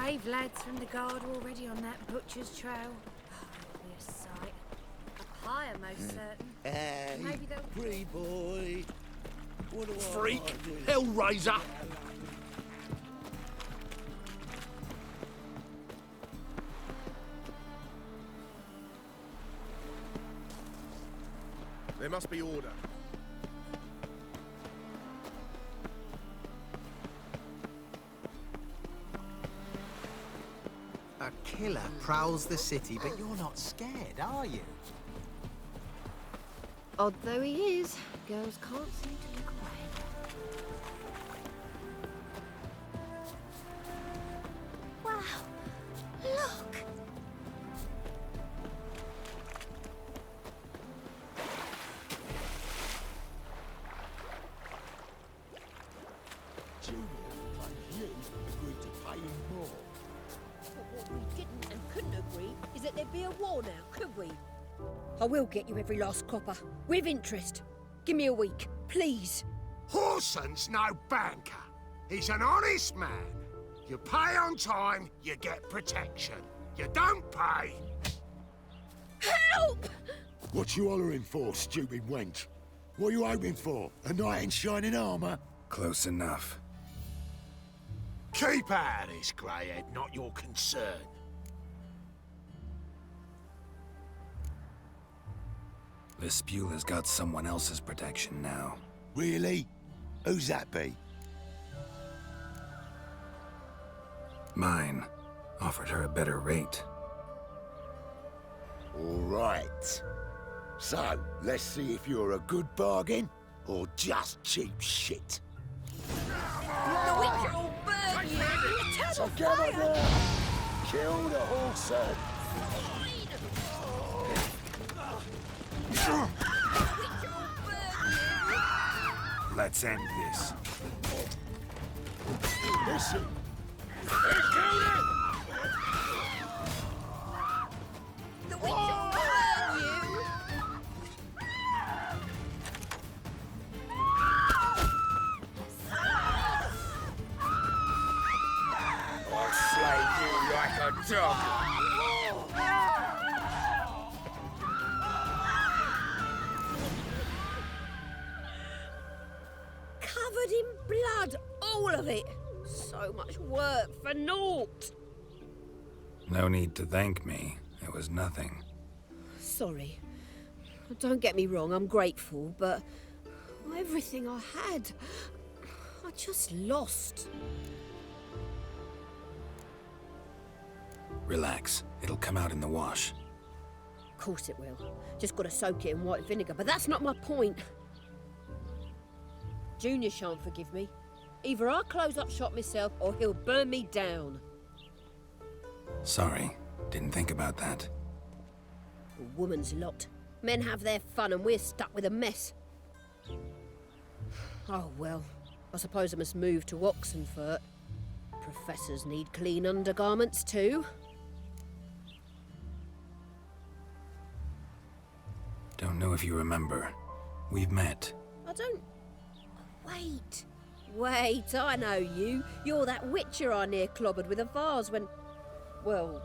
brave lads from the guard already on that butcher's trail. Oh, it'll be a sight. A pyre, most certain. Hey, Maybe they'll... free boy. What do I Freak! do? Hellraiser! There must be order. A killer prowls the city, but you're not scared, are you? Odd though he is, girls can't seem to look away. Wow, look! Junior and you agreed to pay him more. But what we didn't and couldn't agree is that there'd be a war now, could we? I will get you every last copper, with interest. Give me a week, please. Horson's no banker. He's an honest man. You pay on time, you get protection. You don't pay. Help! What you hollering for, stupid wench? What are you hoping for? A knight in shining armour? Close enough. Keep out of this, Greyhead, not your concern. The Spewler's got someone else's protection now. Really? Who's that be? Mine. Offered her a better rate. All right. So, let's see if you're a good bargain or just cheap shit. The witch will burn you! Eternal Together! Kill the horse! Let's end this. Listen! The witch will burn you! I'll slay you like a dog. Covered in blood, all of it. So much work for naught. No need to thank me. It was nothing. Sorry. Don't get me wrong, I'm grateful, but everything I had, I just lost. Relax. It'll come out in the wash. Of course it will. Just gotta soak it in white vinegar, but that's not my point. Junior shan't forgive me. Either I'll close up shop myself or he'll burn me down. Sorry. Didn't think about that. A woman's lot. Men have their fun and we're stuck with a mess. Oh well, I suppose I must move to Oxenfurt. Professors need clean undergarments too. Don't know if you remember. We've met. I don't... Wait, I know you. You're that witcher I near clobbered with a vase when... Well...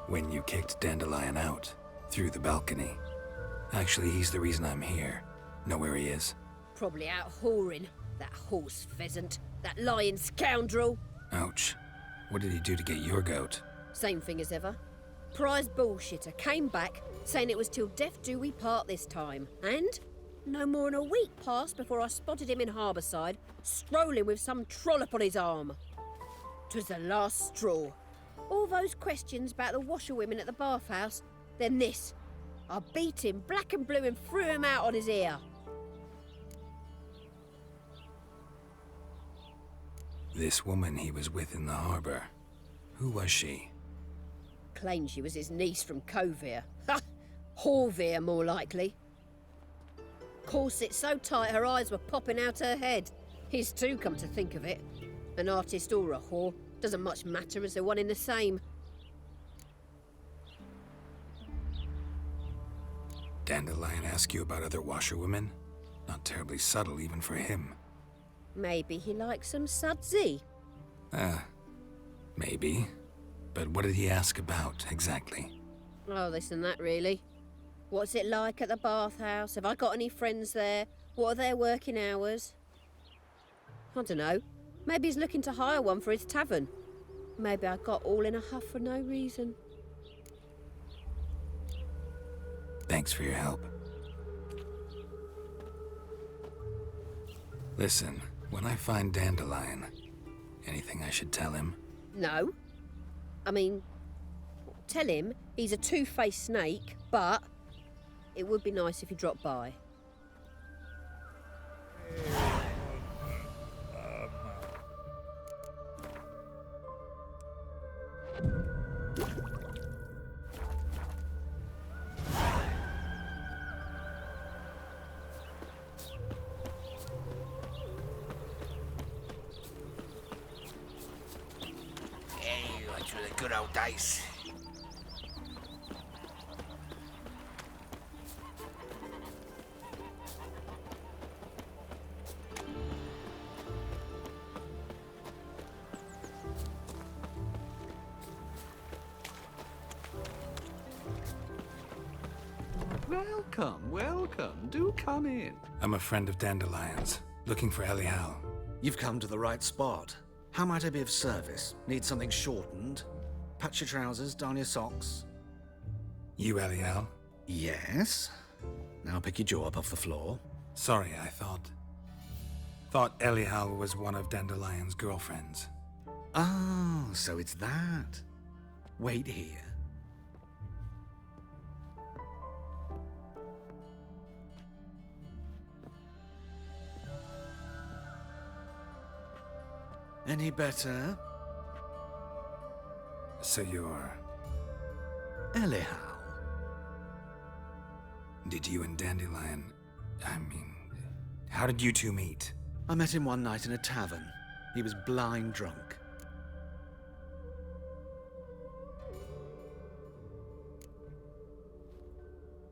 When you kicked Dandelion out. Through the balcony. Actually, he's the reason I'm here. Know where he is? Probably out whoring. That horse pheasant. That lying scoundrel. Ouch. What did he do to get your goat? Same thing as ever. Prize bullshitter came back, saying it was till death do we part this time. And no more than a week passed before I spotted him in Harbourside, strolling with some trollop on his arm. 'Twas the last straw. All those questions about the washerwomen at the bathhouse, then this. I beat him black and blue and threw him out on his ear. This woman he was with in the harbour. Who was she? Claimed she was his niece from Kovir. Ha! Horvir, more likely. Corset so tight her eyes were popping out her head. His too, come to think of it. An artist or a whore, doesn't much matter as they're one in the same. Dandelion ask you about other washerwomen? Not terribly subtle even for him. Maybe he likes some sudsy. Maybe. But what did he ask about, exactly? Oh, this and that, really. What's it like at the bathhouse? Have I got any friends there? What are their working hours? I don't know. Maybe he's looking to hire one for his tavern. Maybe I got all in a huff for no reason. Thanks for your help. Listen, when I find Dandelion, anything I should tell him? No. I mean, tell him he's a two-faced snake, but it would be nice if he dropped by. Hey, those were the good old days. Welcome, welcome. Do come in. I'm a friend of Dandelion's, looking for Elial. You've come to the right spot. How might I be of service? Need something shortened? Patch your trousers, darn your socks. You Elial? Yes. Now pick your jaw up off the floor. Sorry, I thought Elial was one of Dandelion's girlfriends. Oh, so it's that. Wait here. Any better? So you're... Elial. Did you and Dandelion... how did you two meet? I met him one night in a tavern. He was blind drunk.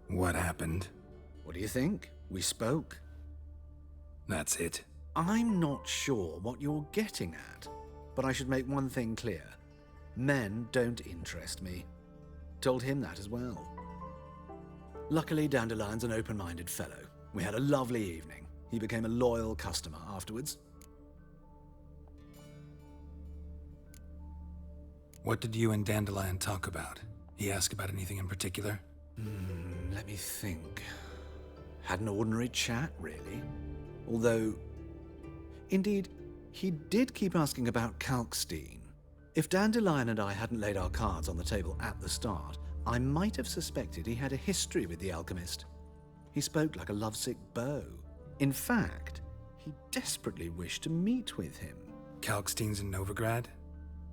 What happened? What do you think? We spoke. That's it. I'm not sure what you're getting at, but I should make one thing clear. Men don't interest me. Told him that as well. Luckily, Dandelion's an open-minded fellow. We had a lovely evening. He became a loyal customer afterwards. What did you and Dandelion talk about? He asked about anything in particular? Let me think. Had an ordinary chat, really. Although... Indeed, he did keep asking about Kalkstein. If Dandelion and I hadn't laid our cards on the table at the start, I might have suspected he had a history with the alchemist. He spoke like a lovesick beau. In fact, he desperately wished to meet with him. Kalkstein's in Novigrad?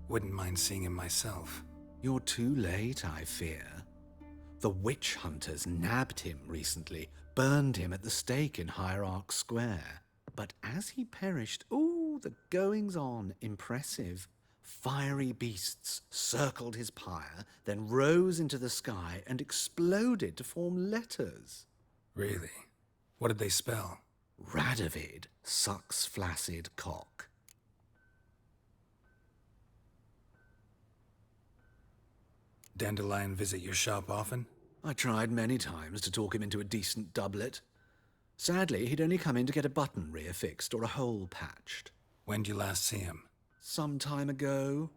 Wouldn't mind seeing him myself. You're too late, I fear. The witch hunters nabbed him recently, burned him at the stake in Hierarch Square. But as he perished, ooh, the goings-on, impressive. Fiery beasts circled his pyre, then rose into the sky and exploded to form letters. Really? What did they spell? Radovid sucks flaccid cock. Dandelion visit your shop often? I tried many times to talk him into a decent doublet. Sadly, he'd only come in to get a button reaffixed or a hole patched. When'd you last see him? Some time ago.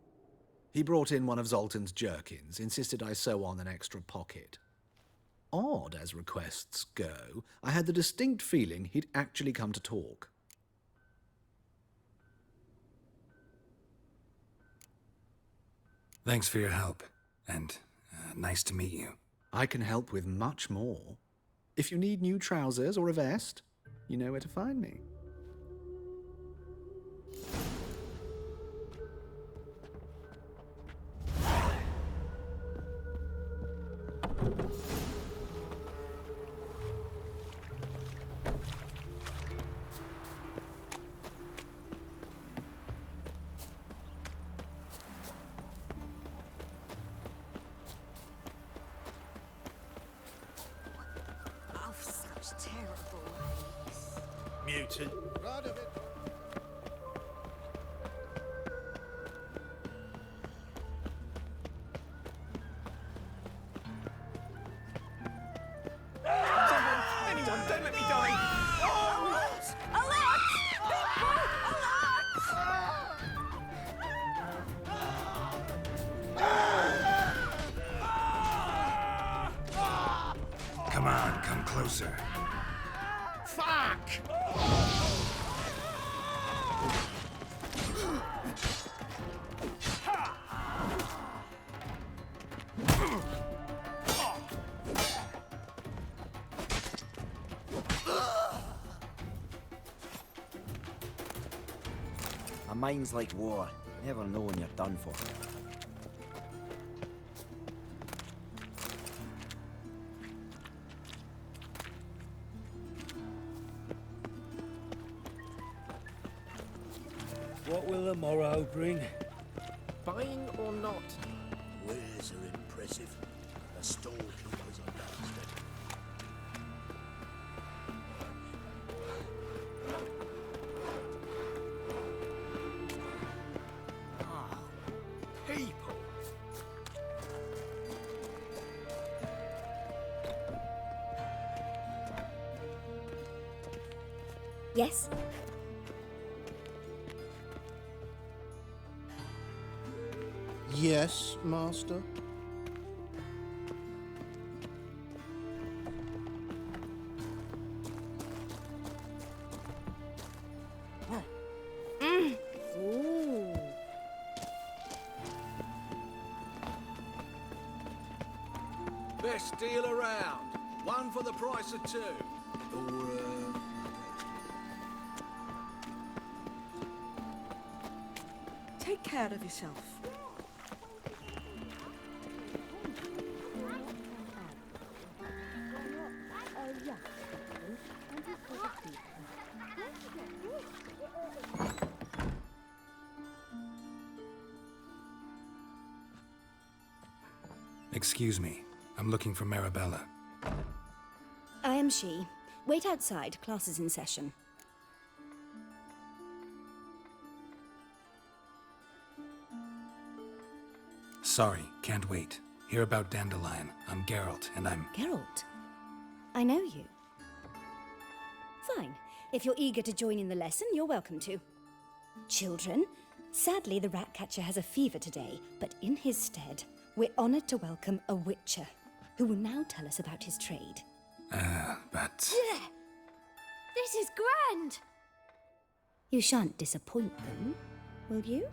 He brought in one of Zoltan's jerkins, insisted I sew on an extra pocket. Odd as requests go, I had the distinct feeling he'd actually come to talk. Thanks for your help, and nice to meet you. I can help with much more. If you need new trousers or a vest, you know where to find me. Oh, such terrible ways. Mutant. Don't let me die! Alert! Alert! Come on, come closer. Fuck! A mind's like war. Never know when you're done for. What will the morrow bring? Buying or not? Wares are impressive. The storekeepers are bastard. People. Yes? Yes, Master. Ooh. Best deal around. One for the price of two. Or, Take care of yourself. Excuse me. I'm looking for Marabella. I am she. Wait outside. Class is in session. Sorry, can't wait. Hear about Dandelion. I'm Geralt, and I'm... Geralt? I know you. Fine. If you're eager to join in the lesson, you're welcome to. Children, sadly the Ratcatcher has a fever today, but in his stead, we're honoured to welcome a Witcher, who will now tell us about his trade. But... Yeah. This is grand. You shan't disappoint them, will you?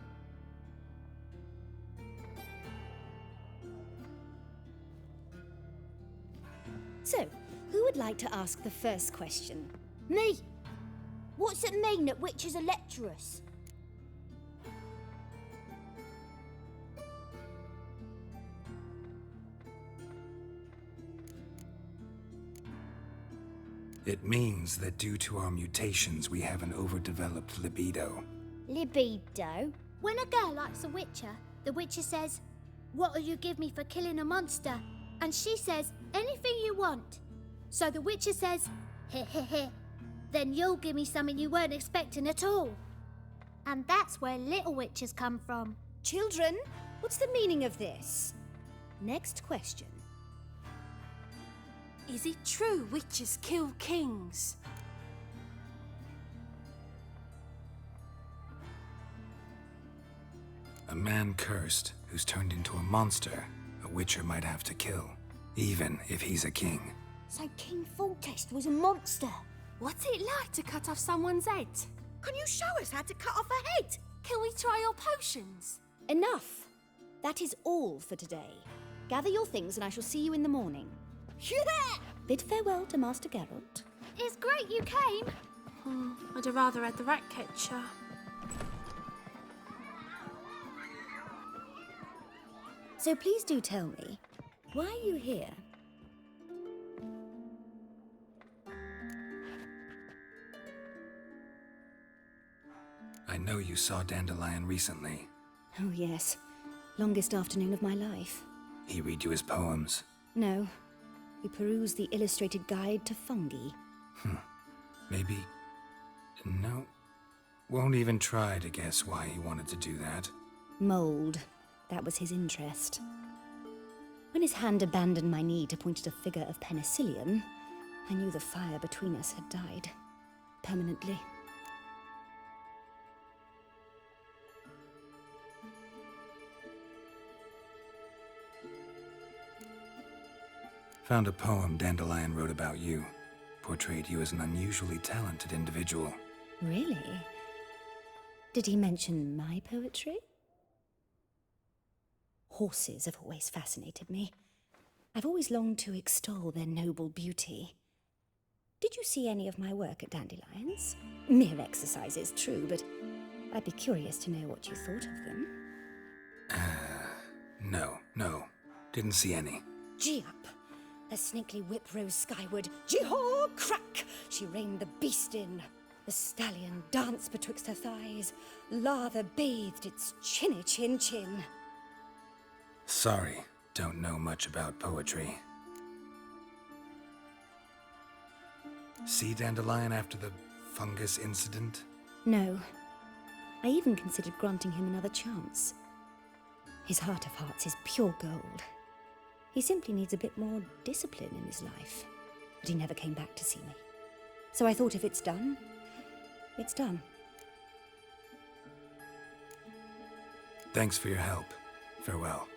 So, who would like to ask the first question? Me. What's it mean that witches are lecturers? It means that due to our mutations, we have an overdeveloped libido. Libido? When a girl likes a witcher, the witcher says, "What'll you give me for killing a monster?" And she says, "Anything you want." So the witcher says, "Heh heh heh. Then you'll give me something you weren't expecting at all." And that's where little witches come from. Children, what's the meaning of this? Next question. Is it true witches kill kings? A man cursed who's turned into a monster, a witcher might have to kill, even if he's a king. So King Foltest was a monster. What's it like to cut off someone's head? Can you show us how to cut off a head? Can we try your potions? Enough. That is all for today. Gather your things and I shall see you in the morning. Yeah! Bid farewell to Master Geralt. It's great you came. I'd have rather had the Ratcatcher. So please do tell me, why are you here? I know you saw Dandelion recently. Oh yes, longest afternoon of my life. He read you his poems. No, we perused the illustrated guide to fungi. Maybe... No. Won't even try to guess why he wanted to do that. Mold. That was his interest. When his hand abandoned my knee to point at a figure of penicillium, I knew the fire between us had died. Permanently. Found a poem Dandelion wrote about you. Portrayed you as an unusually talented individual. Really? Did he mention my poetry? Horses have always fascinated me. I've always longed to extol their noble beauty. Did you see any of my work at Dandelions? Mere exercises, true, but I'd be curious to know what you thought of them. No. Didn't see any. Gee up! Her snakely whip rose skyward. Jee-haw! Crack! She reined the beast in. The stallion danced betwixt her thighs. Lather bathed its chinny chin. Sorry, don't know much about poetry. See Dandelion after the fungus incident? No. I even considered granting him another chance. His heart of hearts is pure gold. He simply needs a bit more discipline in his life. But he never came back to see me. So I thought if it's done, it's done. Thanks for your help. Farewell.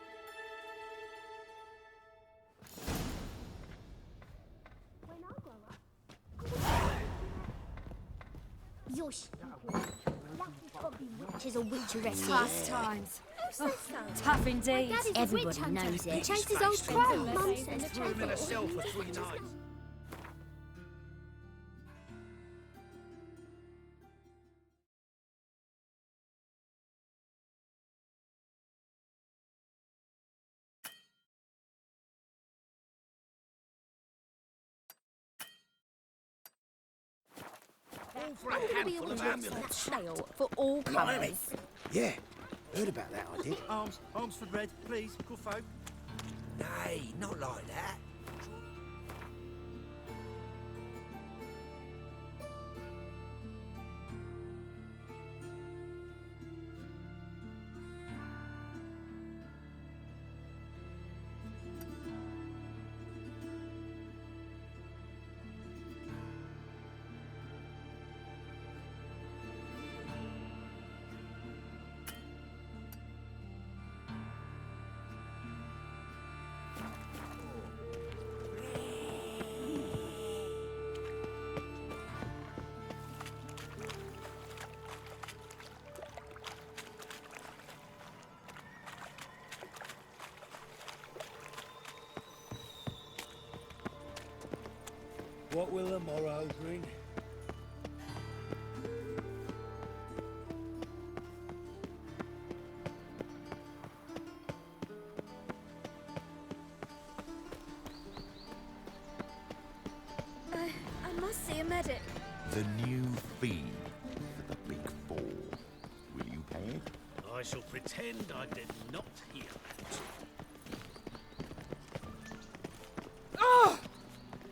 Yosh. Witches or witcheresses. Tough times. Tough indeed. Everybody knows it. Chases old crow. Mum says Room in a cell for 3 nights. All for a handful of amulets. Sale for all Blimey. comers. Yeah, heard about that, I did. Arms for bread, please, good folk. Nay, not like that. What will the morrow bring? I must see a medic. The new fee for the Big Four. Will you pay it? I shall pretend I did not hear that.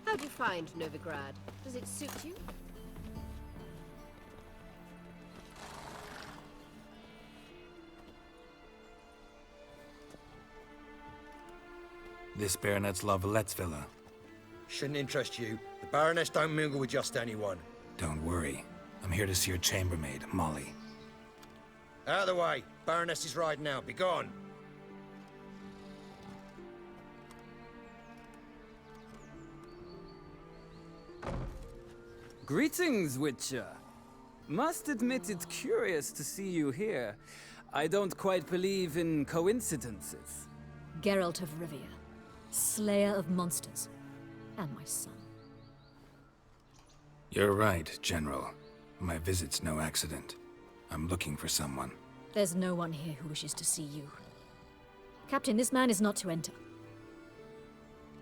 How do you find Novigrad? Does it suit you? This Baronet's La Vallette's villa. Shouldn't interest you. The Baroness don't mingle with just anyone. Don't worry. I'm here to see your chambermaid, Molly. Out of the way. Baroness is riding out. Be gone. Greetings, Witcher. Must admit it's curious to see you here. I don't quite believe in coincidences. Geralt of Rivia, slayer of monsters, and my son. You're right, General. My visit's no accident. I'm looking for someone. There's no one here who wishes to see you. Captain, this man is not to enter.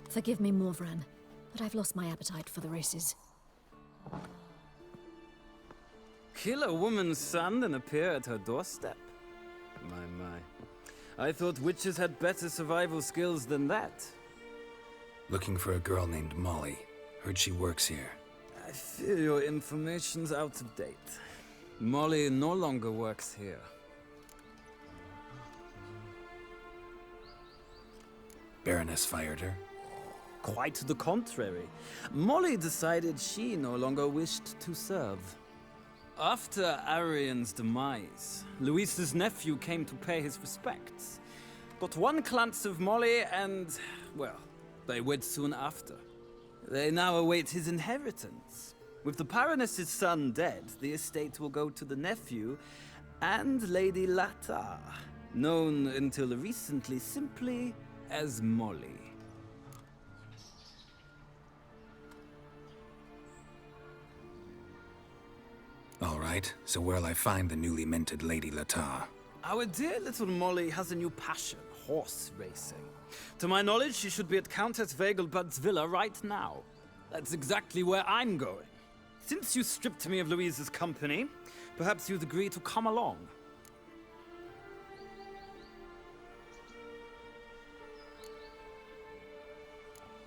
Forgive me, Morvran, but I've lost my appetite for the races. Kill a woman's son and appear at her doorstep? My. I thought witches had better survival skills than that. Looking for a girl named Molly. Heard she works here. I fear your information's out of date. Molly no longer works here. Baroness fired her? quite the contrary. Molly decided she no longer wished to serve. After Arian's demise, Luis's nephew came to pay his respects. Got one glance of Molly and, well, they wed soon after. They now await his inheritance. With the Baroness's son dead, the estate will go to the nephew and Lady Latar, known until recently simply as Molly. All right, so where'll I find the newly minted Lady Latar? Our dear little Molly has a new passion, horse racing. To my knowledge, she should be at Countess Vegelbud's villa right now. That's exactly where I'm going. Since you stripped me of Louise's company, perhaps you'd agree to come along.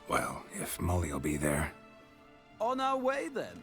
Well, if Molly'll be there. On our way, then.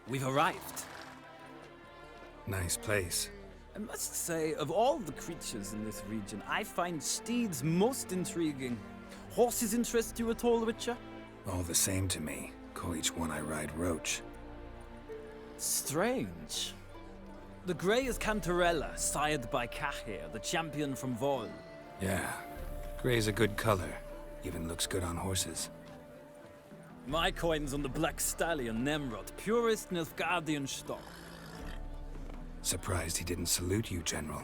We've arrived. Nice place. I must say, of all the creatures in this region, I find steeds most intriguing. Horses interest you at all, Witcher? All the same to me. Call each one I ride Roach. Strange. The grey is Cantarella, sired by Cahir, the champion from Vol. Yeah. Gray's a good color. Even looks good on horses. My coin's on the Black Stallion, Nemrod, purest Nilfgaardian stock. Surprised he didn't salute you, General.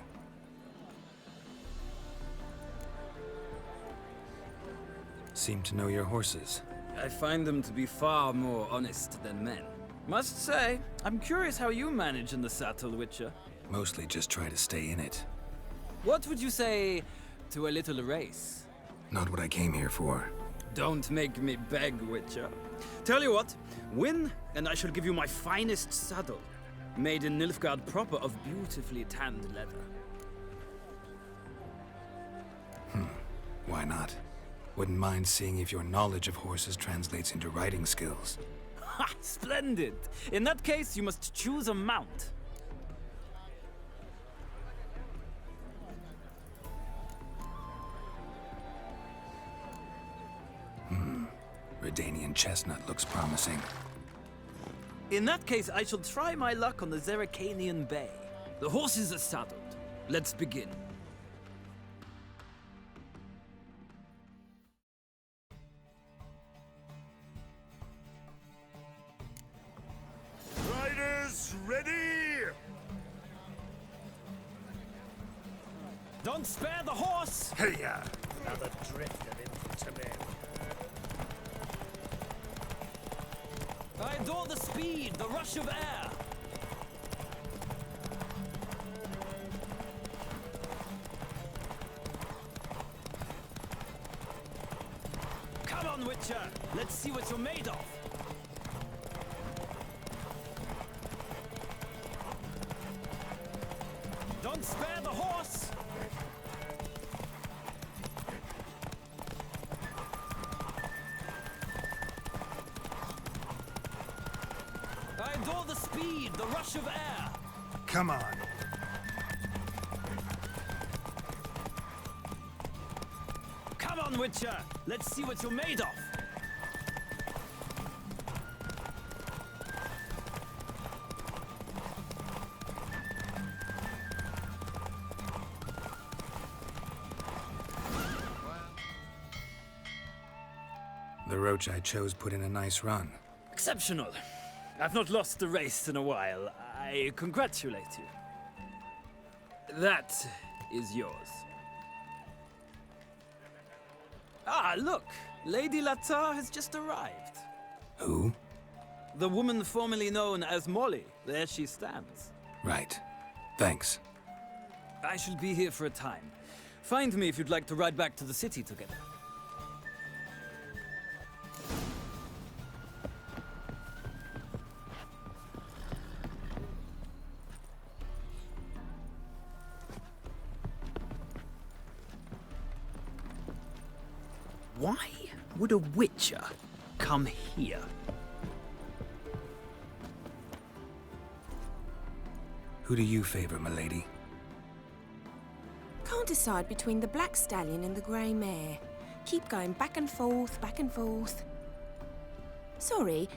Seem to know your horses. I find them to be far more honest than men. Must say, I'm curious how you manage in the saddle, Witcher. Mostly just try to stay in it. What would you say to a little race? Not what I came here for. Don't make me beg, Witcher. Tell you what, win, and I shall give you my finest saddle. Made in Nilfgaard proper of beautifully tanned leather. Why not? Wouldn't mind seeing if your knowledge of horses translates into riding skills. Ha! Splendid! In that case, you must choose a mount. Redanian chestnut looks promising. In that case, I shall try my luck on the Zeracanian Bay. The horses are saddled. Let's begin. Riders, ready! Don't spare the horse! Here! Another drift of infantry. I adore the speed, the rush of air. Come on, Witcher. Let's see what you're made of. Don't spare the horse. I adore the speed, the rush of air. Come on. Come on, Witcher. Let's see what you're made of. The Roach I chose put in a nice run. Exceptional. I've not lost a race in a while. I congratulate you. That is yours. Ah, look! Lady Latar has just arrived. Who? The woman formerly known as Molly. There she stands. Right. Thanks. I shall be here for a time. Find me if you'd like to ride back to the city together. Why would a witcher come here? Who do you favor, milady? Can't decide between the Black Stallion and the Grey Mare. Keep going back and forth, back and forth. Sorry,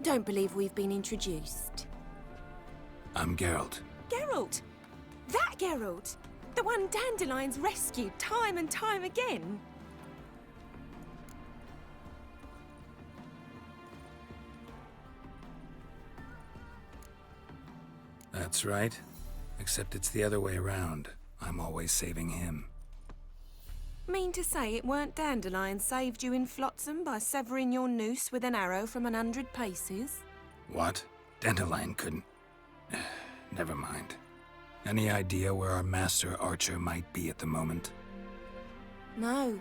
don't believe we've been introduced. I'm Geralt. Geralt! That Geralt! The one Dandelion's rescued time and time again. That's right. Except it's the other way around. I'm always saving him. Mean to say it weren't Dandelion saved you in Flotsam by severing your noose with an arrow from 100 paces? What? Dandelion couldn't... Never mind. Any idea where our master archer might be at the moment? No.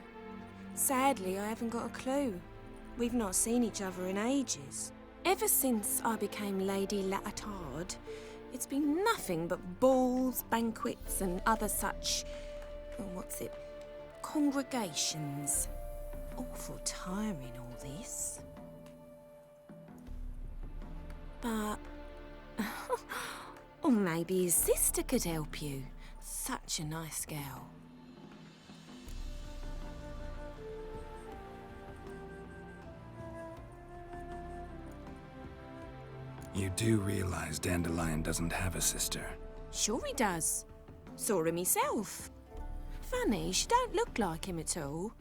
Sadly, I haven't got a clue. We've not seen each other in ages. Ever since I became Lady Latard, it's been nothing but balls, banquets, and other such... congregations. Awful tiring, all this. But... or maybe his sister could help you. Such a nice girl. You do realize Dandelion doesn't have a sister? Sure he does. Saw him myself. Funny, she don't look like him at all.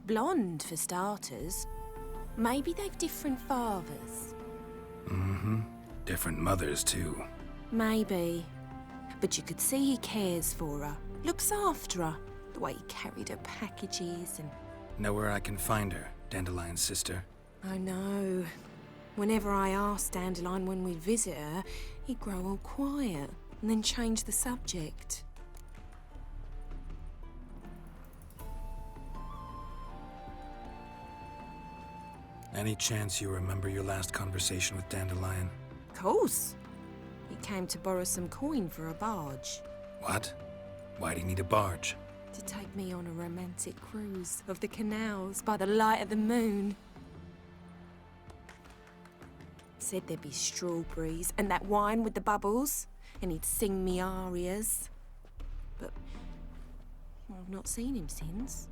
Blonde, for starters. Maybe they've different fathers. Mm-hmm. Different mothers, too. Maybe. But you could see he cares for her. Looks after her. The way he carried her packages and... Know where I can find her, Dandelion's sister? I know. Whenever I asked Dandelion when we'd visit her, he'd grow all quiet and then change the subject. Any chance you remember your last conversation with Dandelion? Of course. He came to borrow some coin for a barge. What? Why do you need a barge? To take me on a romantic cruise of the canals by the light of the moon. Said there'd be strawberries and that wine with the bubbles, and he'd sing me arias. But I've not seen him since.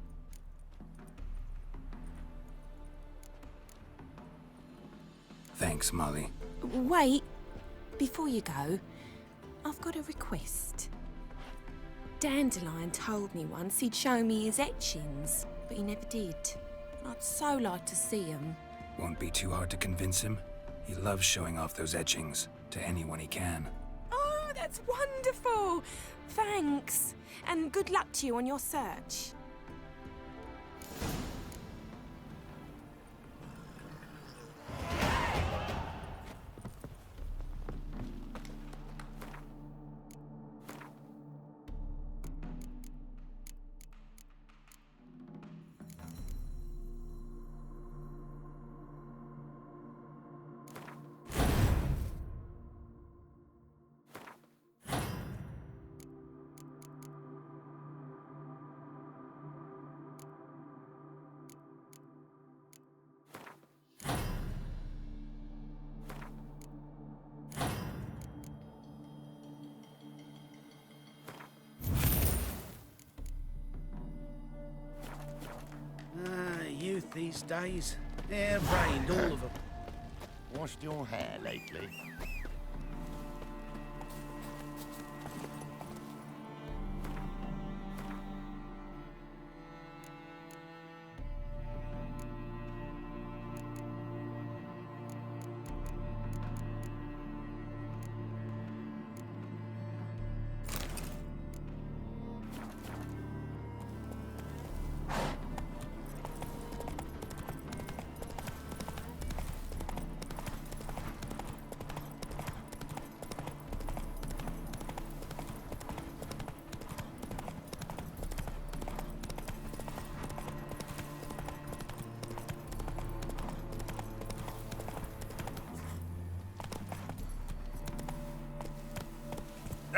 Thanks, Molly. Wait, before you go, I've got a request. Dandelion told me once he'd show me his etchings, but he never did. I'd so like to see them. Won't be too hard to convince him. He loves showing off those etchings to anyone he can. Oh, that's wonderful! Thanks, and good luck to you on your search. Youth these days. Hair-brained, all of them. Washed your hair lately?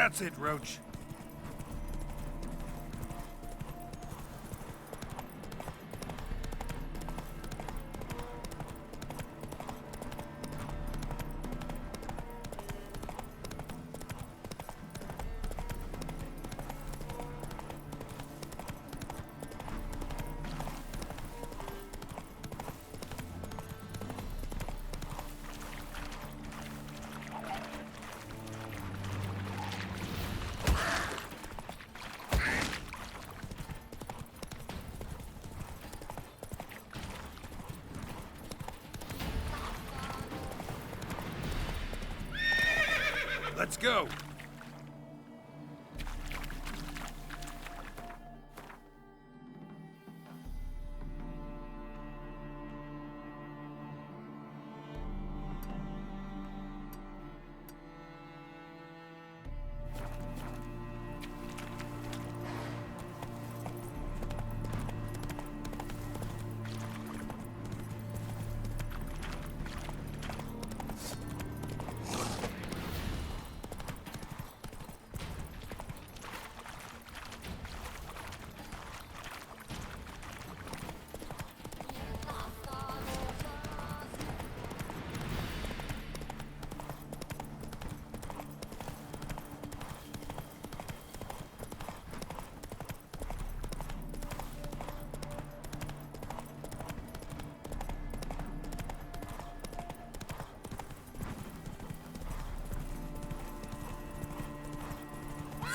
That's it, Roach. Let's go.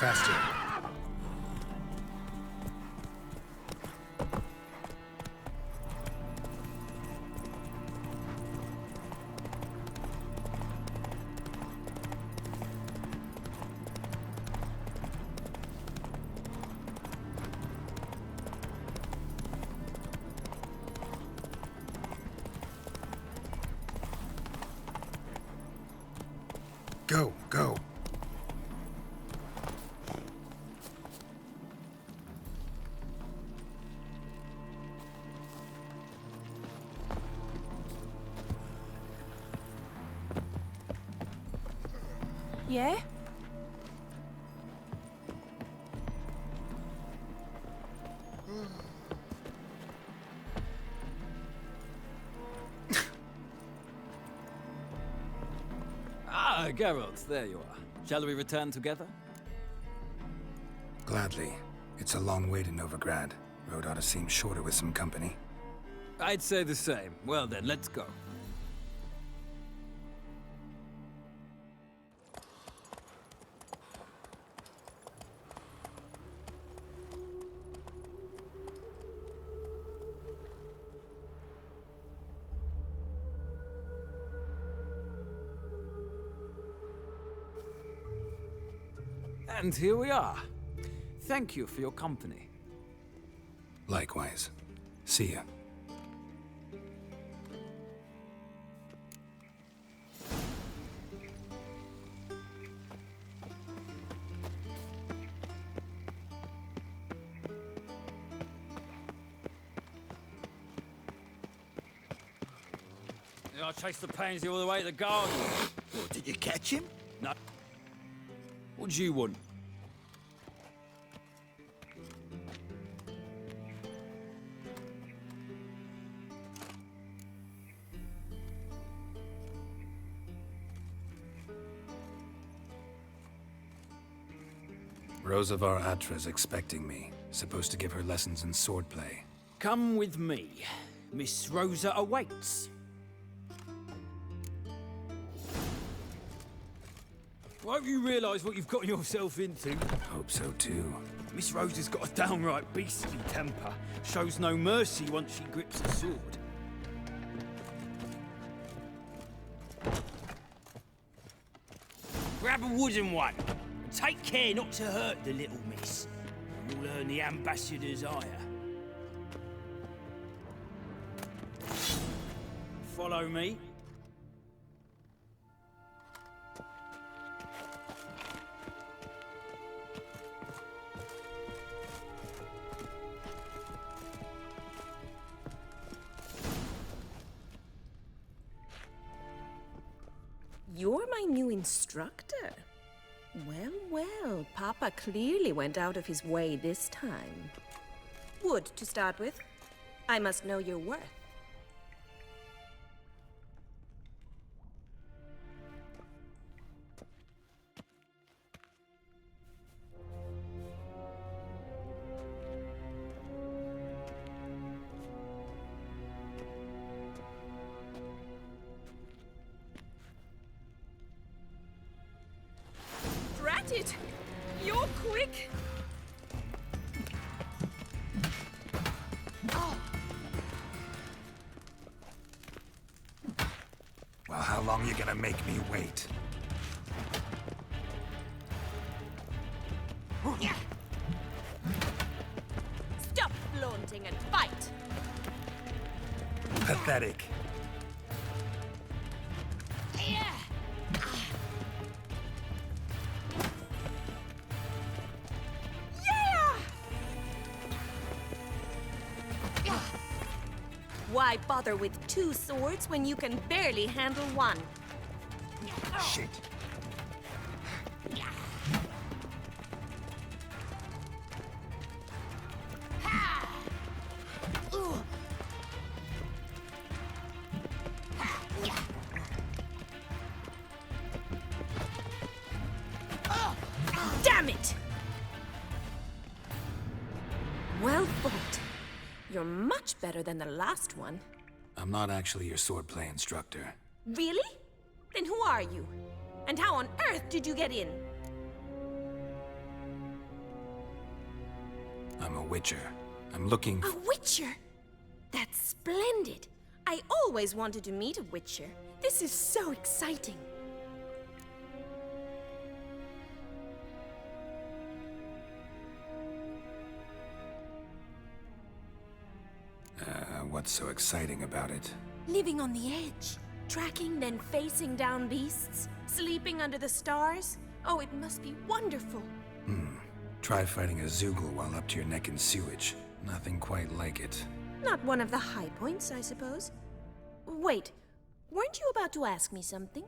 Faster. Go, go. Yeah? Ah, Geralt, there you are. Shall we return together? Gladly. It's a long way to Novigrad. Road ought to seem shorter with some company. I'd say the same. Well then, let's go. And here we are. Thank you for your company. Likewise. See ya. I chased the pansy all the way to the garden. Well, did you catch him? No. What do you want? Rosavar Atra's expecting me. Supposed to give her lessons in swordplay. Come with me. Miss Rosa awaits. Won't you realise what you've gotten yourself into? Hope so too. Miss Rosa's got a downright beastly temper. Shows no mercy once she grips a sword. Grab a wooden one. And take care not to hurt the little miss. You'll earn the ambassador's ire. Follow me. You're my new instructor. Well, well, Papa clearly went out of his way this time. Wood, to start with. I must know your worth. Drat it! You're quick! Well, how long you gonna make me wait? Stop flaunting and fight! Pathetic. Why bother with 2 swords when you can barely handle one? Shit. Damn it! Well fought. You're much better than the last one. I'm not actually your swordplay instructor. Really? Then who are you? And how on earth did you get in? I'm a witcher. I'm looking A witcher? That's splendid. I always wanted to meet a witcher. This is so exciting. What's so exciting about it? Living on the edge. Tracking, then facing down beasts. Sleeping under the stars. Oh, it must be wonderful. Try fighting a Zoogle while up to your neck in sewage. Nothing quite like it. Not one of the high points, I suppose. Wait, weren't you about to ask me something?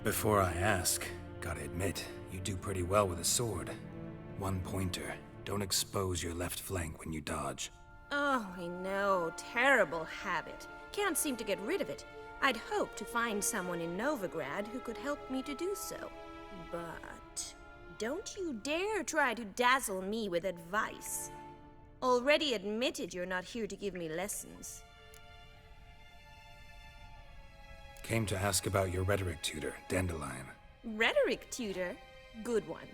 Before I ask, gotta admit, you do pretty well with a sword. One pointer. Don't expose your left flank when you dodge. Oh, I know. Terrible habit. Can't seem to get rid of it. I'd hoped to find someone in Novigrad who could help me to do so. But don't you dare try to dazzle me with advice. Already admitted you're not here to give me lessons. Came to ask about your rhetoric tutor, Dandelion. Rhetoric tutor? Good one.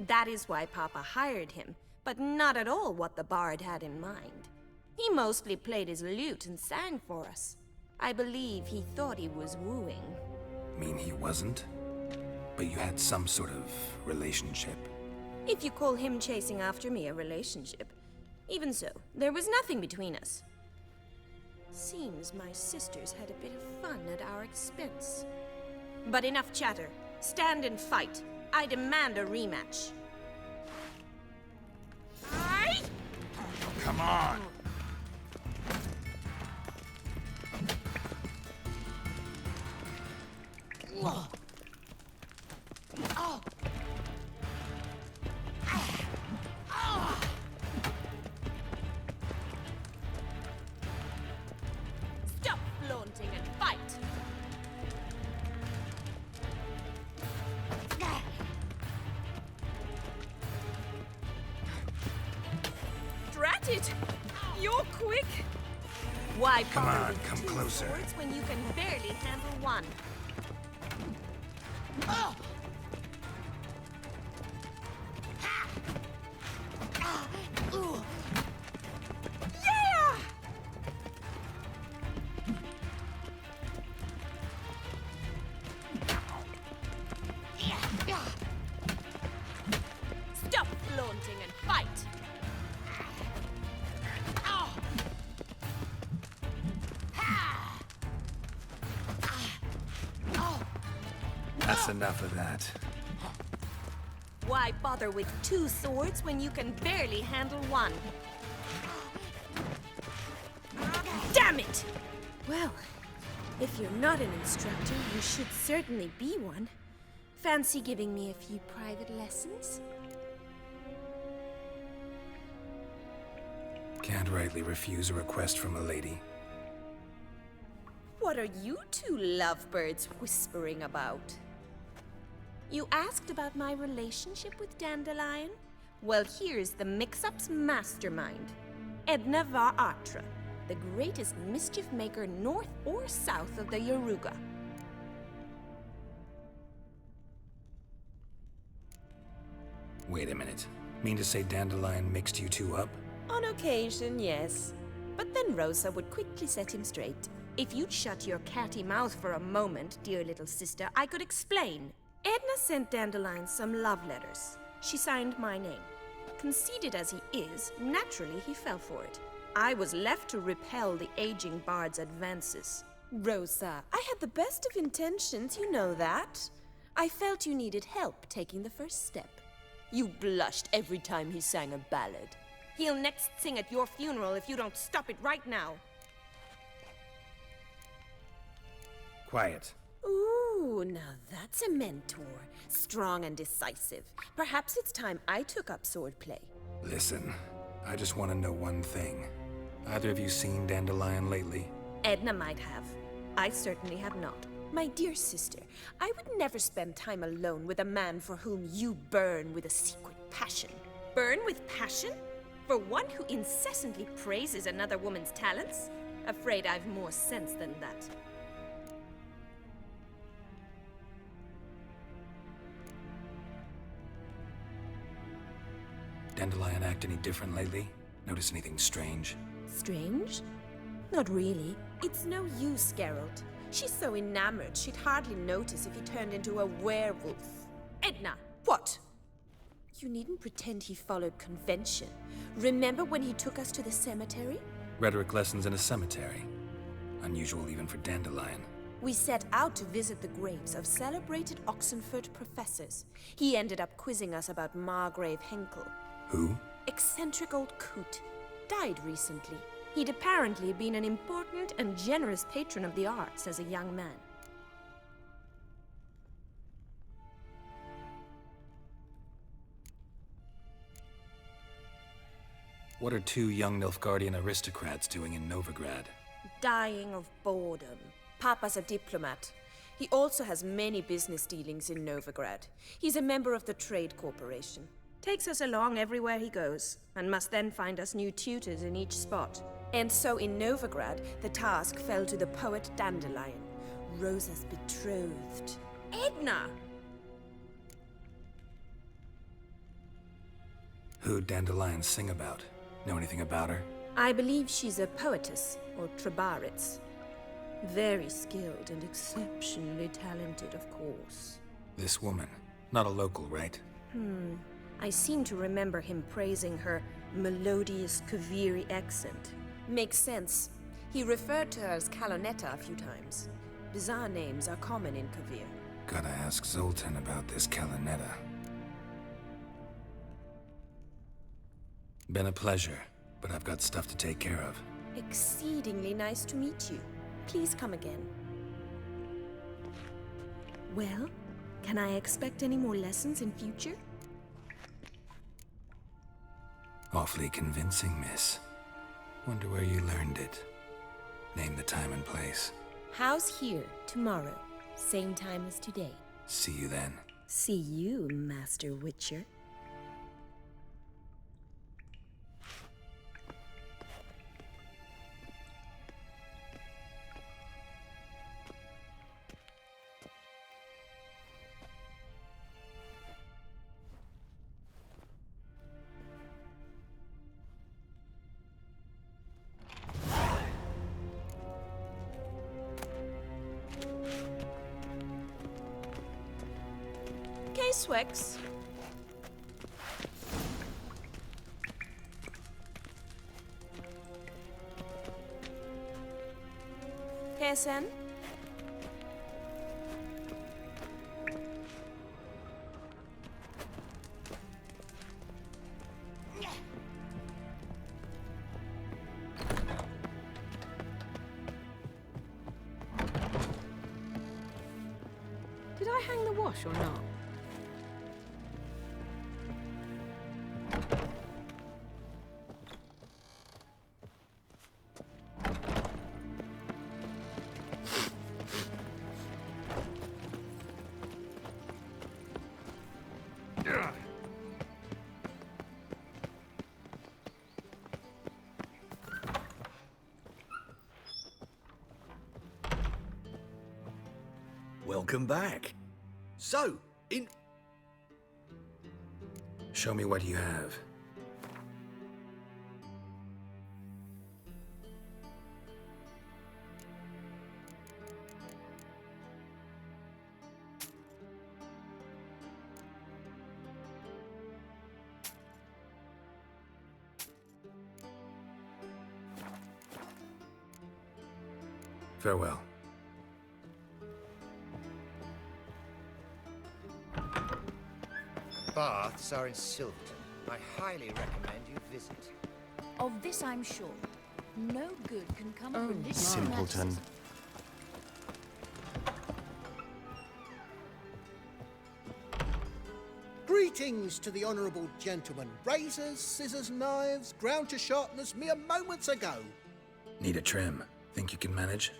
That is why Papa hired him, but not at all what the bard had in mind. He mostly played his lute and sang for us. I believe he thought he was wooing. Mean he wasn't? But you had some sort of relationship. If you call him chasing after me a relationship. Even so, there was nothing between us. Seems my sisters had a bit of fun at our expense. But enough chatter. Stand and fight. I demand a rematch. Come on! Stop flaunting and fight! Drat it! You're quick! Why Come bother on, with come 2 closer. swords when you can barely handle one? Yeah! Stop flaunting and fight! That's enough of that. Why bother with 2 swords when you can barely handle one? Damn it! Well, If you're not an instructor, you should certainly be one. Fancy giving me a few private lessons? Can't rightly refuse a request from a lady. What are you two lovebirds whispering about? You asked about my relationship with Dandelion? Well, here's the mix-up's mastermind. Edna Va Atra, the greatest mischief maker north or south of the Yaruga. Wait a minute. Mean to say Dandelion mixed you two up? On occasion, yes. But then Rosa would quickly set him straight. If you'd shut your catty mouth for a moment, dear little sister, I could explain. Edna sent Dandelion some love letters. She signed my name. Conceited as he is, naturally he fell for it. I was left to repel the aging bard's advances. Rosa, I had the best of intentions, you know that. I felt you needed help taking the first step. You blushed every time he sang a ballad. He'll next sing at your funeral if you don't stop it right now. Quiet. Ooh, now that's a mentor. Strong and decisive. Perhaps it's time I took up swordplay. Listen, I just want to know one thing. Either of you seen Dandelion lately? Edna might have. I certainly have not. My dear sister, I would never spend time alone with a man for whom you burn with a secret passion. Burn with passion? For one who incessantly praises another woman's talents? Afraid I've more sense than that. Dandelion act any different lately? Notice anything strange? Strange? Not really. It's no use, Geralt. She's so enamored she'd hardly notice if he turned into a werewolf. Edna! What? You needn't pretend he followed convention. Remember when he took us to the cemetery? Rhetoric lessons in a cemetery. Unusual even for Dandelion. We set out to visit the graves of celebrated Oxenford professors. He ended up quizzing us about Margrave Henkel. Who? Eccentric old coot. Died recently. He'd apparently been an important and generous patron of the arts as a young man. What are two young Nilfgaardian aristocrats doing in Novigrad? Dying of boredom. Papa's a diplomat. He also has many business dealings in Novigrad. He's a member of the Trade Corporation. Takes us along everywhere he goes, and must then find us new tutors in each spot. And so in Novigrad, the task fell to the poet Dandelion, Rosa's betrothed. Edna! Who'd Dandelion sing about? Know anything about her? I believe she's a poetess, or Trebaritz. Very skilled and exceptionally talented, of course. This woman. Not a local, right? I seem to remember him praising her melodious Kaviri accent. Makes sense. He referred to her as Calonetta a few times. Bizarre names are common in Kavir. Gotta ask Zoltan about this Calonetta. Been a pleasure, but I've got stuff to take care of. Exceedingly nice to meet you. Please come again. Well, can I expect any more lessons in future? Awfully convincing, miss. Wonder where you learned it. Name the time and place. House here, tomorrow. Same time as today. See you then. See you, Master Witcher. Swix. Kessen. squash or not? Welcome back. So, Show me what you have. Farewell. Baths are in Silverton. I highly recommend you visit. Of this I'm sure. No good can come of religious Simpleton. Greetings to the honourable gentleman. Razors, scissors, knives, ground to sharpness mere moments ago. Need a trim. Think you can manage?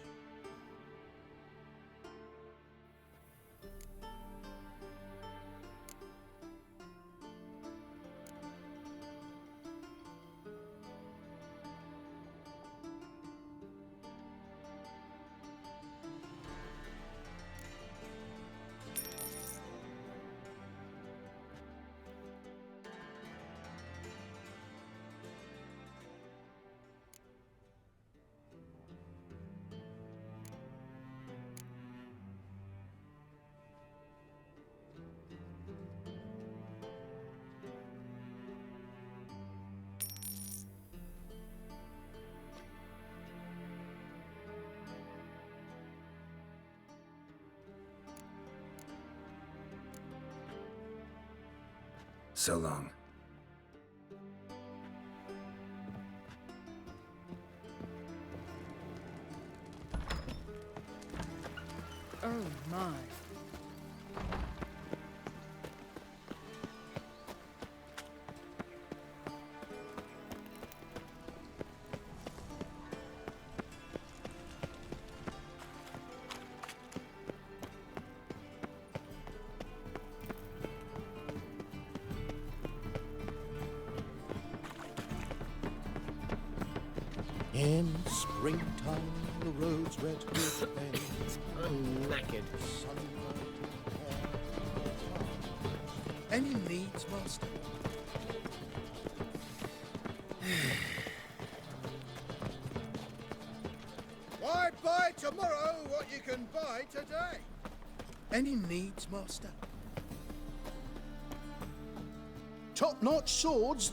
So long. Oh my. In springtime, the roads red with pain. I'm knackered. Any needs, master? Why buy tomorrow what you can buy today? Any needs, master? Top-notch swords.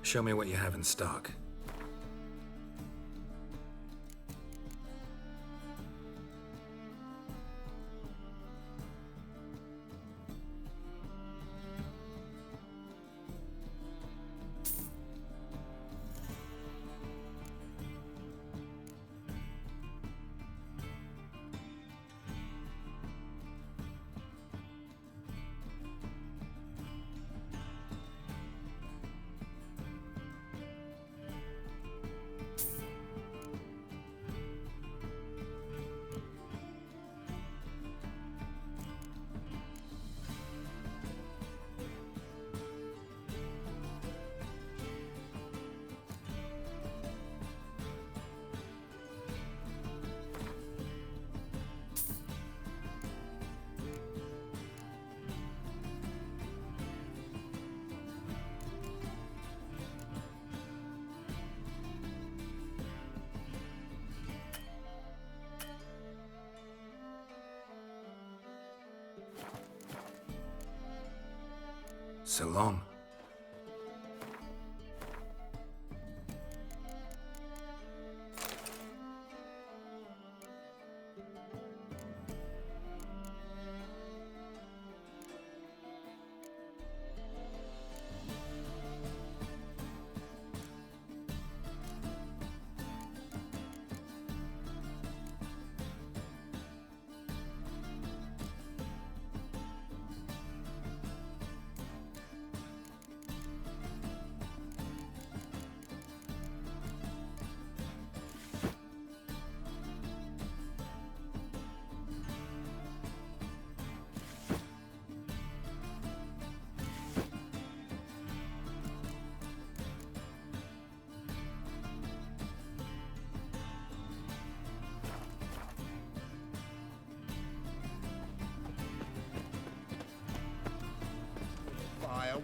Show me what you have in stock. So long.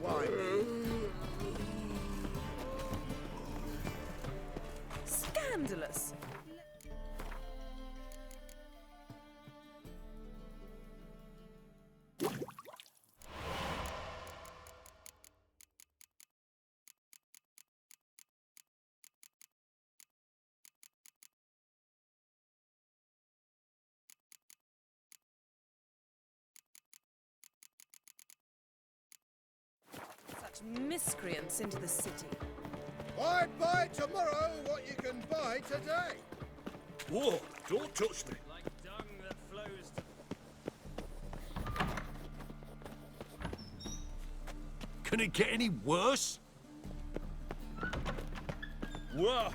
why me? Scandalous. Such miscreants into the city. I'd buy tomorrow what you can buy today. Whoa, don't touch me. Like dung that flows to... Can it get any worse? Whoa!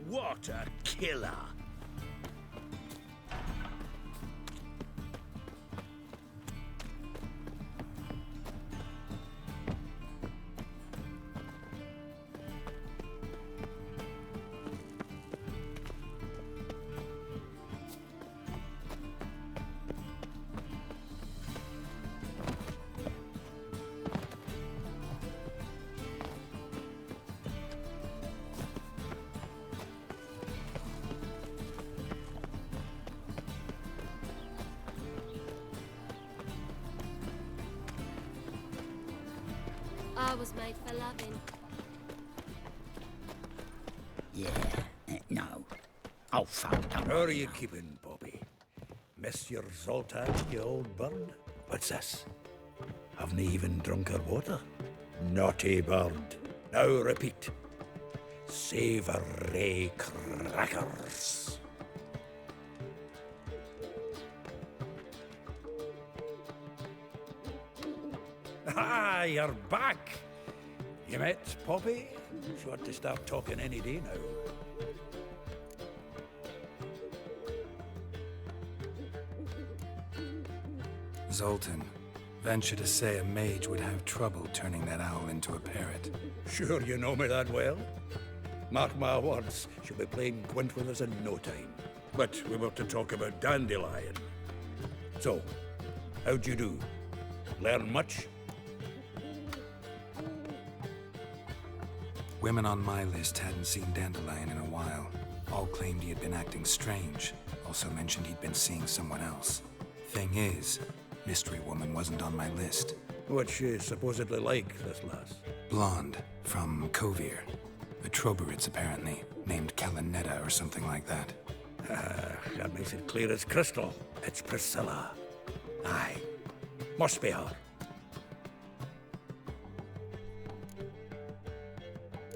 What a killer! I was made for loving. Yeah, no. Oh, fuck. How are you keeping, Bobby? Miss your Zoltan, you old bird? What's this? Haven't even drunk her water? Naughty bird. Now repeat. Savoury crackers. Ah, you're back. You met Poppy? She ought to start talking any day now. Zoltan, venture to say a mage would have trouble turning that owl into a parrot. Sure you know me that well? Mark my words, she'll be playing Gwent with us in no time. But we were to talk about Dandelion. So, how'd you do? Learn much? Women on my list hadn't seen Dandelion in a while. All claimed he had been acting strange. Also mentioned he'd been seeing someone else. Thing is, Mystery Woman wasn't on my list. What's she supposedly like, this lass? Blonde, from Kovir. A Troberits, apparently, named Kalanetta or something like that. That makes it clear as crystal. It's Priscilla. Aye. Must be her.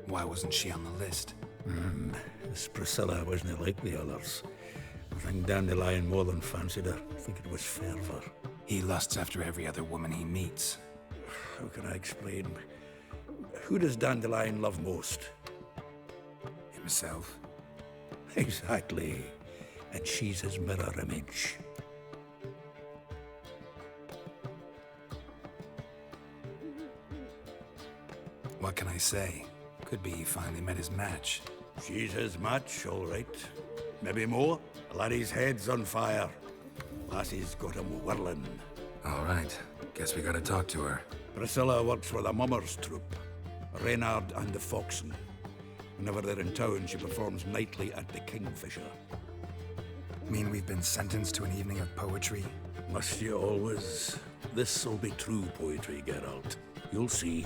Why wasn't she on the list? This Priscilla wasn't like the others. I think Dandelion more than fancied her. I think it was fervour. He lusts after every other woman he meets. How can I explain? Who does Dandelion love most? Himself. Exactly. And she's his mirror image. What can I say? Could be he finally met his match. She's his match, all right. Maybe more. Laddie's head's on fire. Lassie's got him whirling. All right. Guess we gotta talk to her. Priscilla works for the Mummers troupe. Reynard and the Foxen. Whenever they're in town, she performs nightly at the Kingfisher. Mean we've been sentenced to an evening of poetry? Must you always? This'll be true poetry, Geralt. You'll see.